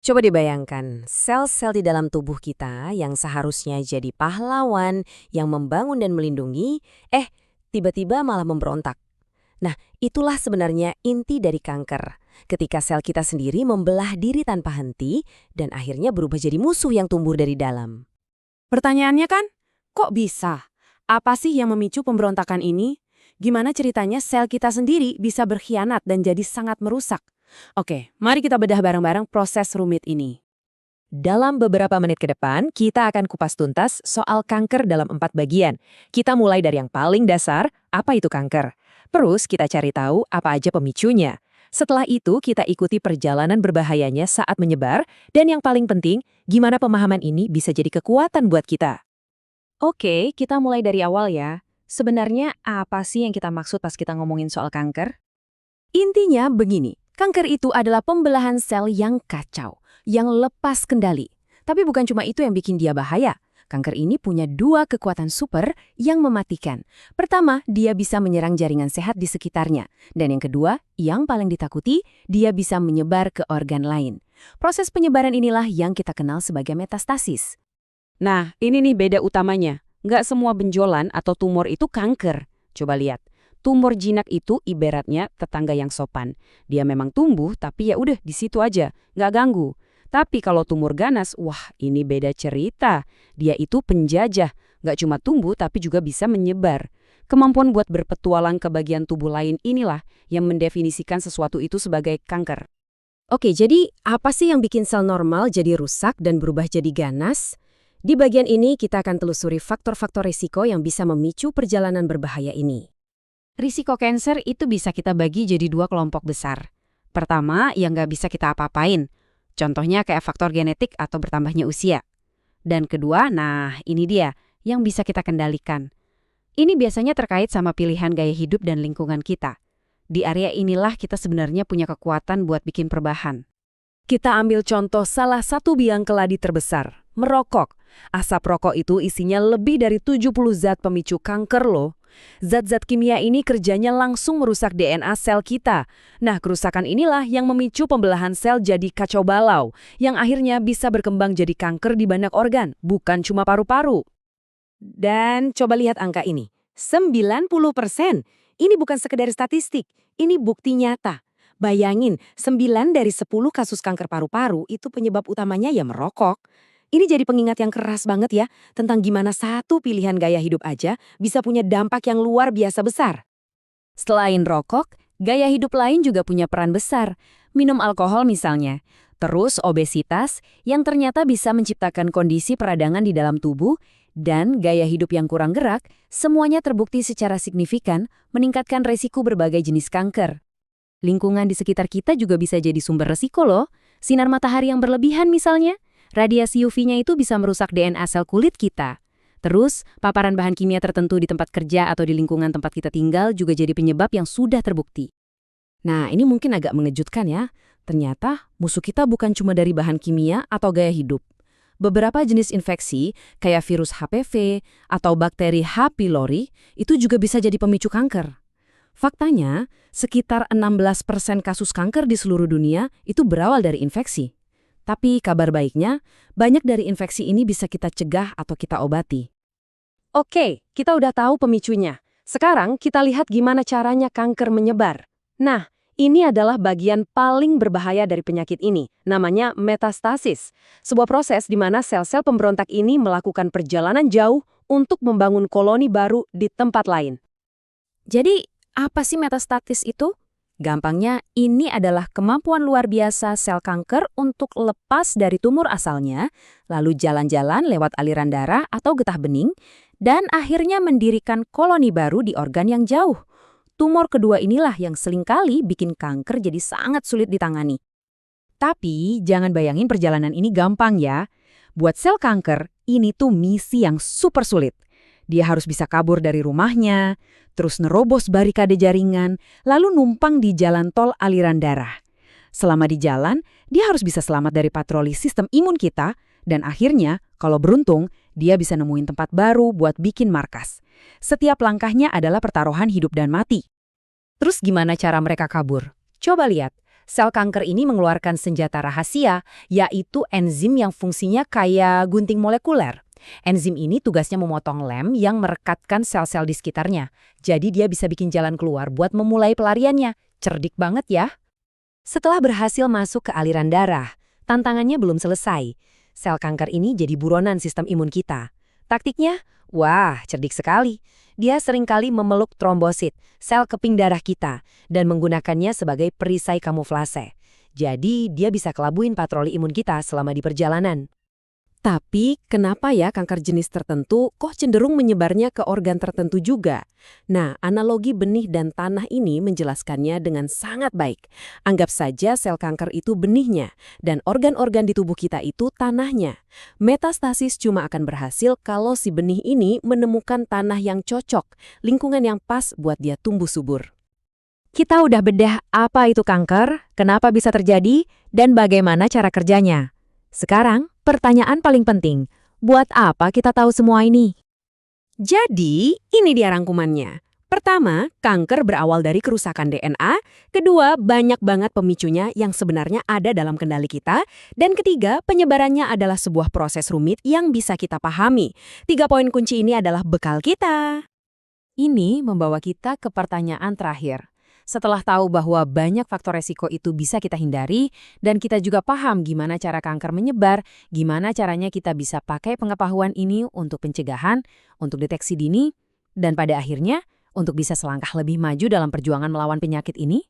Coba dibayangkan, sel-sel di dalam tubuh kita yang seharusnya jadi pahlawan, yang membangun dan melindungi, tiba-tiba malah memberontak. Nah, itulah sebenarnya inti dari kanker. Ketika sel kita sendiri membelah diri tanpa henti dan akhirnya berubah jadi musuh yang tumbuh dari dalam. Pertanyaannya kan, kok bisa? Apa sih yang memicu pemberontakan ini? Gimana ceritanya sel kita sendiri bisa berkhianat dan jadi sangat merusak? Oke, mari kita bedah bareng-bareng proses rumit ini. Dalam beberapa menit ke depan, kita akan kupas tuntas soal kanker dalam 4 bagian. Kita mulai dari yang paling dasar, apa itu kanker? Terus kita cari tahu apa aja pemicunya. Setelah itu, kita ikuti perjalanan berbahayanya saat menyebar, dan yang paling penting, gimana pemahaman ini bisa jadi kekuatan buat kita. Oke, kita mulai dari awal ya. Sebenarnya apa sih yang kita maksud pas kita ngomongin soal kanker? Intinya begini, kanker itu adalah pembelahan sel yang kacau, yang lepas kendali. Tapi bukan cuma itu yang bikin dia bahaya. Kanker ini punya dua kekuatan super yang mematikan. Pertama, dia bisa menyerang jaringan sehat di sekitarnya. Dan yang kedua, yang paling ditakuti, dia bisa menyebar ke organ lain. Proses penyebaran inilah yang kita kenal sebagai metastasis. Nah, ini nih beda utamanya. Nggak semua benjolan atau tumor itu kanker. Coba lihat. Tumor jinak itu ibaratnya tetangga yang sopan. Dia memang tumbuh, tapi ya udah di situ aja, nggak ganggu. Tapi kalau tumor ganas, wah ini beda cerita. Dia itu penjajah, nggak cuma tumbuh tapi juga bisa menyebar. Kemampuan buat berpetualang ke bagian tubuh lain inilah yang mendefinisikan sesuatu itu sebagai kanker. Oke, jadi apa sih yang bikin sel normal jadi rusak dan berubah jadi ganas? Di bagian ini kita akan telusuri faktor-faktor risiko yang bisa memicu perjalanan berbahaya ini. Risiko kanker itu bisa kita bagi jadi dua kelompok besar. Pertama, yang nggak bisa kita apa-apain. Contohnya kayak faktor genetik atau bertambahnya usia. Dan kedua, nah ini dia, yang bisa kita kendalikan. Ini biasanya terkait sama pilihan gaya hidup dan lingkungan kita. Di area inilah kita sebenarnya punya kekuatan buat bikin perubahan. Kita ambil contoh salah satu biang keladi terbesar, merokok. Asap rokok itu isinya lebih dari 70 zat pemicu kanker loh. Zat-zat kimia ini kerjanya langsung merusak DNA sel kita. Nah, kerusakan inilah yang memicu pembelahan sel jadi kacau balau, yang akhirnya bisa berkembang jadi kanker di banyak organ, bukan cuma paru-paru. Dan coba lihat angka ini, 90%. Ini bukan sekedar statistik, ini bukti nyata. Bayangin, 9 dari 10 kasus kanker paru-paru itu penyebab utamanya ya merokok. Ini jadi pengingat yang keras banget ya, tentang gimana satu pilihan gaya hidup aja bisa punya dampak yang luar biasa besar. Selain rokok, gaya hidup lain juga punya peran besar. Minum alkohol misalnya. Terus obesitas yang ternyata bisa menciptakan kondisi peradangan di dalam tubuh, dan gaya hidup yang kurang gerak, semuanya terbukti secara signifikan meningkatkan resiko berbagai jenis kanker. Lingkungan di sekitar kita juga bisa jadi sumber resiko loh. Sinar matahari yang berlebihan misalnya. Radiasi UV-nya itu bisa merusak DNA sel kulit kita. Terus, paparan bahan kimia tertentu di tempat kerja atau di lingkungan tempat kita tinggal juga jadi penyebab yang sudah terbukti. Nah, ini mungkin agak mengejutkan ya. Ternyata musuh kita bukan cuma dari bahan kimia atau gaya hidup. Beberapa jenis infeksi, kayak virus HPV atau bakteri H. pylori, itu juga bisa jadi pemicu kanker. Faktanya, sekitar 16% kasus kanker di seluruh dunia itu berawal dari infeksi. Tapi kabar baiknya, banyak dari infeksi ini bisa kita cegah atau kita obati. Oke, kita udah tahu pemicunya. Sekarang kita lihat gimana caranya kanker menyebar. Nah, ini adalah bagian paling berbahaya dari penyakit ini, namanya metastasis. Sebuah proses di mana sel-sel pemberontak ini melakukan perjalanan jauh untuk membangun koloni baru di tempat lain. Jadi, apa sih metastasis itu? Gampangnya, ini adalah kemampuan luar biasa sel kanker untuk lepas dari tumor asalnya, lalu jalan-jalan lewat aliran darah atau getah bening, dan akhirnya mendirikan koloni baru di organ yang jauh. Tumor kedua inilah yang seringkali bikin kanker jadi sangat sulit ditangani. Tapi, jangan bayangin perjalanan ini gampang ya. Buat sel kanker, ini tuh misi yang super sulit. Dia harus bisa kabur dari rumahnya, terus nerobos barikade jaringan, lalu numpang di jalan tol aliran darah. Selama di jalan, dia harus bisa selamat dari patroli sistem imun kita, dan akhirnya, kalau beruntung, dia bisa nemuin tempat baru buat bikin markas. Setiap langkahnya adalah pertaruhan hidup dan mati. Terus gimana cara mereka kabur? Coba lihat, Sel kanker ini mengeluarkan senjata rahasia, yaitu enzim yang fungsinya kayak gunting molekuler. Enzim ini tugasnya memotong lem yang merekatkan sel-sel di sekitarnya. Jadi dia bisa bikin jalan keluar buat memulai pelariannya. Cerdik banget ya. Setelah berhasil masuk ke aliran darah, tantangannya belum selesai. Sel kanker ini jadi buronan sistem imun kita. Taktiknya? Wah, cerdik sekali. Dia seringkali memeluk trombosit, sel keping darah kita, dan menggunakannya sebagai perisai kamuflase. Jadi, dia bisa kelabuin patroli imun kita selama di perjalanan. Tapi, kenapa ya kanker jenis tertentu kok cenderung menyebarnya ke organ tertentu juga? Nah, analogi benih dan tanah ini menjelaskannya dengan sangat baik. Anggap saja sel kanker itu benihnya, dan organ-organ di tubuh kita itu tanahnya. Metastasis cuma akan berhasil kalau si benih ini menemukan tanah yang cocok, lingkungan yang pas buat dia tumbuh subur. Kita udah bedah apa itu kanker, kenapa bisa terjadi, dan bagaimana cara kerjanya. Sekarang, pertanyaan paling penting, buat apa kita tahu semua ini? Jadi, ini dia rangkumannya. Pertama, kanker berawal dari kerusakan DNA. Kedua, banyak banget pemicunya yang sebenarnya ada dalam kendali kita. Dan ketiga, penyebarannya adalah sebuah proses rumit yang bisa kita pahami. 3 poin kunci ini adalah bekal kita. Ini membawa kita ke pertanyaan terakhir. Setelah tahu bahwa banyak faktor resiko itu bisa kita hindari, dan kita juga paham gimana cara kanker menyebar, gimana caranya kita bisa pakai pengetahuan ini untuk pencegahan, untuk deteksi dini, dan pada akhirnya untuk bisa selangkah lebih maju dalam perjuangan melawan penyakit ini?